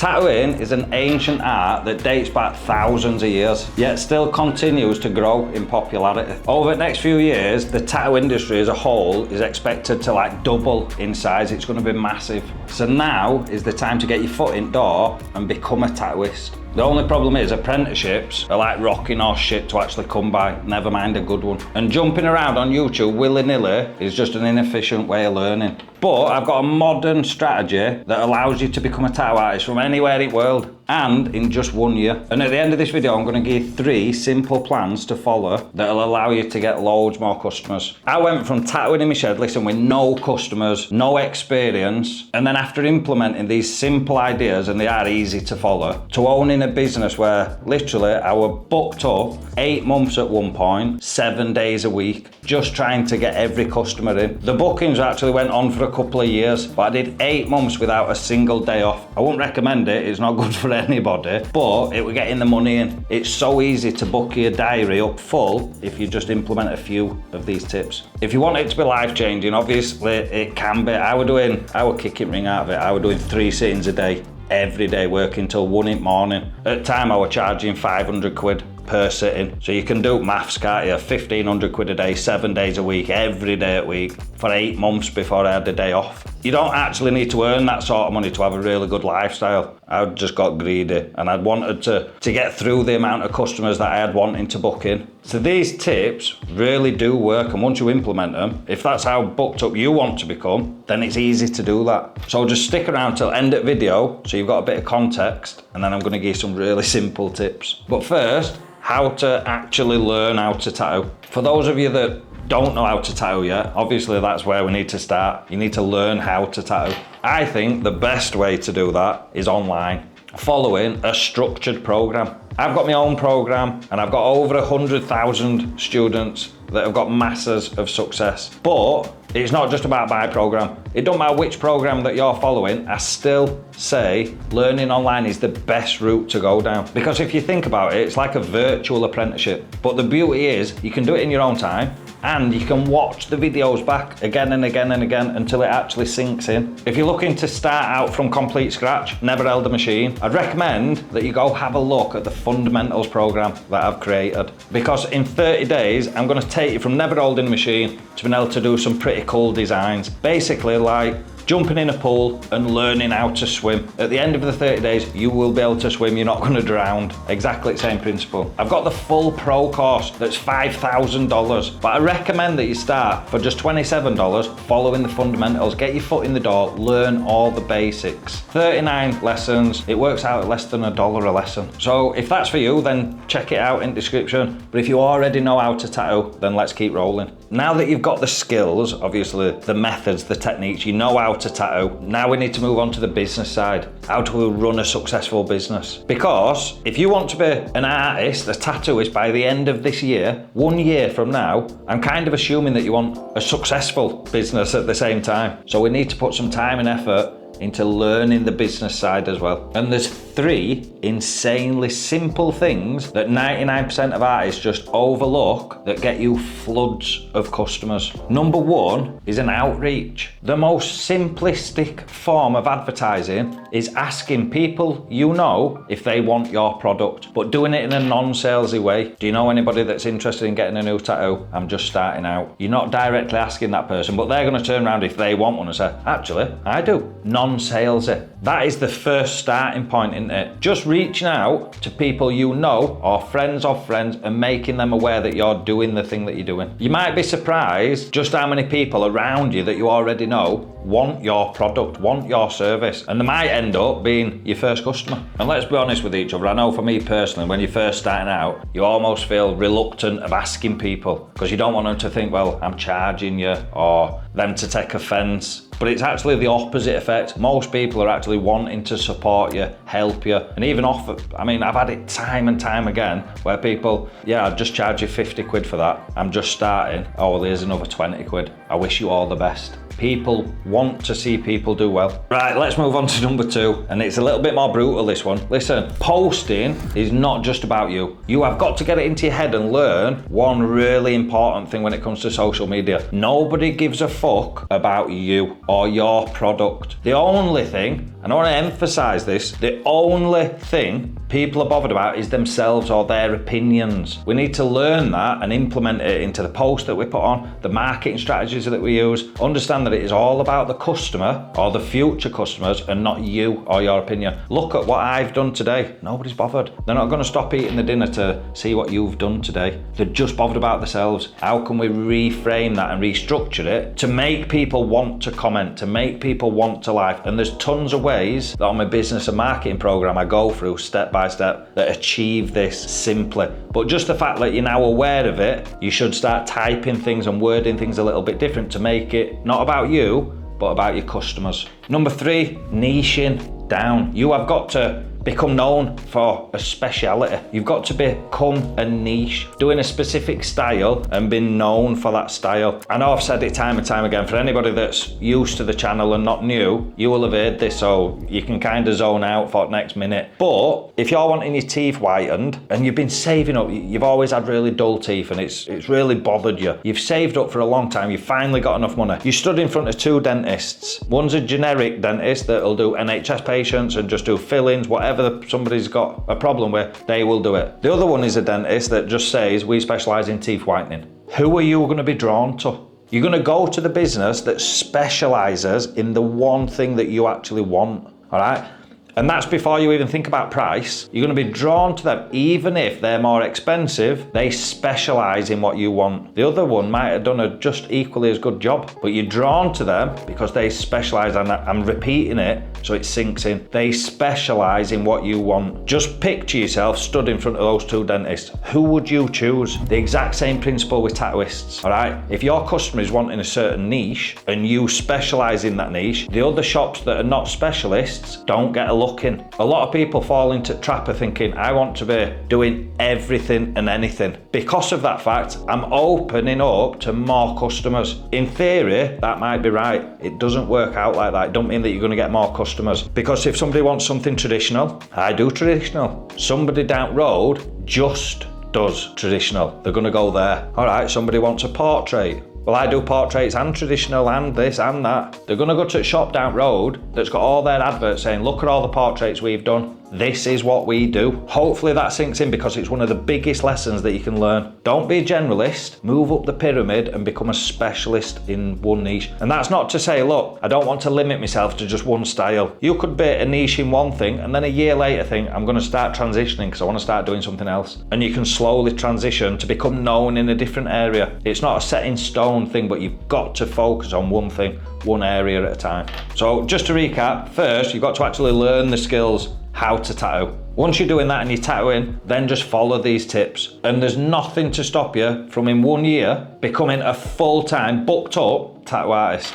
Tattooing is an ancient art that dates back thousands of years, yet still continues to grow in popularity. Over the next few years, the tattoo industry as a whole is expected to like double in size. It's going to be massive. So now is the time to get your foot in door and become a tattooist. The only problem is apprenticeships are like rocking horse shit to actually come by, never mind a good one. And jumping around on YouTube willy-nilly is just an inefficient way of learning. But I've got a modern strategy that allows you to become a tattoo artist from anywhere in the world, and in just 1 year. And at the end of this video, I'm going to give you 3 simple plans to follow that'll allow you to get loads more customers. I went from tattooing in my shed, listen, with no customers, no experience, and then after implementing these simple ideas, and they are easy to follow, to owning a business where literally I was booked up 8 months at one point, 7 days a week, just trying to get every customer in. The bookings actually went on for a couple of years, but I did 8 months without a single day off. I wouldn't recommend it, it's not good for anybody, but it will get in the money in. It's so easy to book your diary up full if you just implement a few of these tips. If you want it to be life-changing, obviously it can be. I was kicking ring out of it. I was doing 3 sittings a day, every day, working till 1 in the morning. At the time I was charging 500 quid per sitting. So you can do maths, can't you? 1,500 quid a day, 7 days a week, every day a week, for 8 months before I had a day off. You don't actually need to earn that sort of money to have a really good lifestyle. I just got greedy and I'd wanted to get through the amount of customers that I had wanting to book in. So these tips really do work, and once you implement them, if that's how booked up you want to become, then it's easy to do that. So just stick around till end of video so you've got a bit of context, and then I'm going to give you some really simple tips. But first, how to actually learn how to tattoo. For those of you that don't know how to tattoo yet, obviously that's where we need to start. You need to learn how to tattoo. I think the best way to do that is online, following a structured program. I've got my own program and I've got over 100,000 students that have got masses of success. But it's not just about my program. It don't matter which program that you're following, I still say learning online is the best route to go down. Because if you think about it, it's like a virtual apprenticeship. But the beauty is you can do it in your own time, and you can watch the videos back again and again and again until it actually sinks in. If you're looking to start out from complete scratch, never held a machine, I'd recommend that you go have a look at the fundamentals program that I've created. Because in 30 days, I'm gonna take you from never holding a machine to being able to do some pretty cool designs. Basically like jumping in a pool and learning how to swim. At the end of the 30 days, you will be able to swim, you're not gonna drown. Exactly the same principle. I've got the full pro course that's $5,000, but I recommend that you start for just $27, following the fundamentals, get your foot in the door, learn all the basics. 39 lessons, it works out at less than $1 a lesson. So if that's for you, then check it out in the description. But if you already know how to tattoo, then let's keep rolling. Now that you've got the skills, obviously the methods, the techniques, you know how to tattoo, now we need to move on to the business side. How to run a successful business. Because if you want to be an artist, a tattooist by the end of this year, 1 year from now, I'm kind of assuming that you want a successful business at the same time. So we need to put some time and effort into learning the business side as well. And there's 3 insanely simple things that 99% of artists just overlook that get you floods of customers. Number 1 is an outreach. The most simplistic form of advertising is asking people you know if they want your product, but doing it in a non-salesy way. Do you know anybody that's interested in getting a new tattoo? I'm just starting out. You're not directly asking that person, but they're gonna turn around if they want one and say, actually, I do. Non-salesy. That is the first starting point, isn't it? Just reaching out to people you know, or friends of friends, and making them aware that you're doing the thing that you're doing. You might be surprised just how many people around you that you already know want your product, want your service, and they might end up being your first customer. And let's be honest with each other. I know for me personally, when you're first starting out, you almost feel reluctant of asking people because you don't want them to think, well, I'm charging you, or them to take offense. But it's actually the opposite effect. Most people are actually wanting to support you, help you, and even offer. I mean, I've had it time and time again where people, yeah, I'll just charge you 50 quid for that. I'm just starting. Oh, well, here's another 20 quid. I wish you all the best. People want to see people do well. Right, let's move on to number 2. And it's a little bit more brutal, this one. Listen, posting is not just about you. You have got to get it into your head and learn one really important thing when it comes to social media. Nobody gives a fuck about you or your product. The only thing And I want to emphasize this, the only thing people are bothered about is themselves or their opinions. We need to learn that and implement it into the post that we put on, the marketing strategies that we use. Understand that it is all about the customer or the future customers and not you or your opinion. Look at what I've done today. Nobody's bothered. They're not going to stop eating the dinner to see what you've done today. They're just bothered about themselves. How can we reframe that and restructure it to make people want to comment, to make people want to like? And there's tons of ways that on my business and marketing program I go through step by step that achieve this simply. But just the fact that you're now aware of it, you should start typing things and wording things a little bit different to make it not about you, but about your customers. Number 3, niching down. You have got to become known for a speciality. You've got to become a niche, doing a specific style and being known for that style. I know I've said it time and time again, for anybody that's used to the channel and not new, you will have heard this, so you can kind of zone out for the next minute. But if you're wanting your teeth whitened and you've been saving up, you've always had really dull teeth and it's really bothered you. You've saved up for a long time, you've finally got enough money. You stood in front of 2 dentists. One's a generic dentist that'll do NHS patients and just do fillings, whatever somebody's got a problem with, they will do it. The other one is a dentist that just says, we specialise in teeth whitening. Who are you going to be drawn to? You're going to go to the business that specialises in the one thing that you actually want, all right? And that's before you even think about price. You're going to be drawn to them, even if they're more expensive, they specialise in what you want. The other one might have done a just equally as good job, but you're drawn to them because they specialise, and I'm repeating it so it sinks in. They specialise in what you want. Just picture yourself stood in front of those 2 dentists. Who would you choose? The exact same principle with tattooists, all right? If your customer is wanting a certain niche and you specialise in that niche, the other shops that are not specialists don't get a look in. A lot of people fall into the trap of thinking, I want to be doing everything and anything. Because of that fact, I'm opening up to more customers. In theory, that might be right. It doesn't work out like that. It don't mean that you're going to get more customers. Because if somebody wants something traditional, I do traditional. Somebody down road just does traditional. They're going to go there. All right, somebody wants a portrait. Well, I do portraits and traditional and this and that. They're going to go to a shop down road that's got all their adverts saying, look at all the portraits we've done. This is what we do. Hopefully that sinks in, because it's one of the biggest lessons that you can learn. Don't be a generalist, move up the pyramid and become a specialist in one niche. And that's not to say, look, I don't want to limit myself to just one style. You could be a niche in one thing and then a year later think, I'm going to start transitioning because I want to start doing something else. And you can slowly transition to become known in a different area. It's not a set in stone thing, but you've got to focus on one thing, one area at a time. So just to recap, first, you've got to actually learn the skills how to tattoo. Once you're doing that and you're tattooing, then just follow these tips. And there's nothing to stop you from in 1 year becoming a full-time, booked up tattoo artist.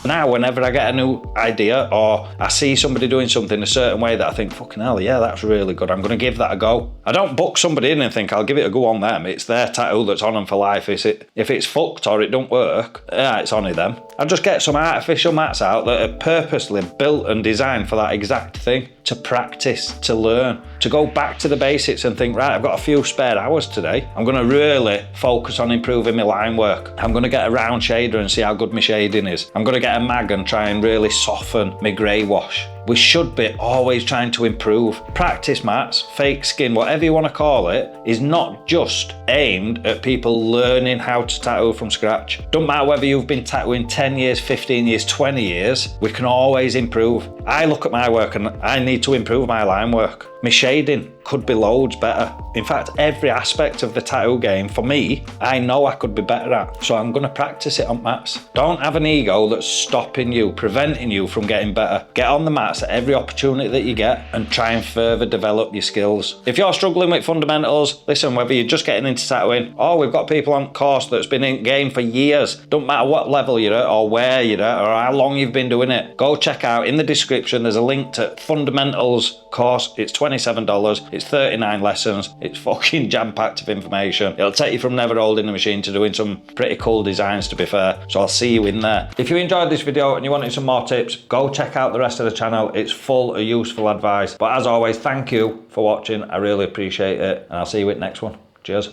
Now, whenever I get a new idea or I see somebody doing something a certain way that I think, fucking hell, yeah, that's really good, I'm going to give that a go. I don't book somebody in and think, I'll give it a go on them. It's their tattoo that's on them for life. If it's fucked or it don't work, yeah, it's only them. I just get some artificial mats out that are purposely built and designed for that exact thing, to practice, to learn, to go back to the basics and think, right, I've got a few spare hours today. I'm going to really focus on improving my line work. I'm going to get a round shader and see how good my shading is. I'm going to get a mag and try and really soften my grey wash. We should be always trying to improve. Practice mats, fake skin, whatever you want to call it, is not just aimed at people learning how to tattoo from scratch. Don't matter whether you've been tattooing 10 years, 15 years, 20 years, we can always improve. I look at my work and I need to improve my line work. My shading could be loads better. In fact, every aspect of the tattoo game, for me, I know I could be better at. So I'm going to practice it on mats. Don't have an ego that's stopping you, preventing you from getting better. Get on the mats at every opportunity that you get and try and further develop your skills. If you're struggling with fundamentals, listen, whether you're just getting into tattooing, or we've got people on course that's been in game for years, don't matter what level you're at or where you're at or how long you've been doing it, go check out in the description, there's a link to fundamentals course. It's $27, it's 39 lessons, it's fucking jam-packed of information. It'll take you from never holding the machine to doing some pretty cool designs, to be fair. So I'll see you in there. If you enjoyed this video and you wanted some more tips, go check out the rest of the channel. It's full of useful advice. But as always, thank you for watching. I really appreciate it. And I'll see you in the next one. Cheers.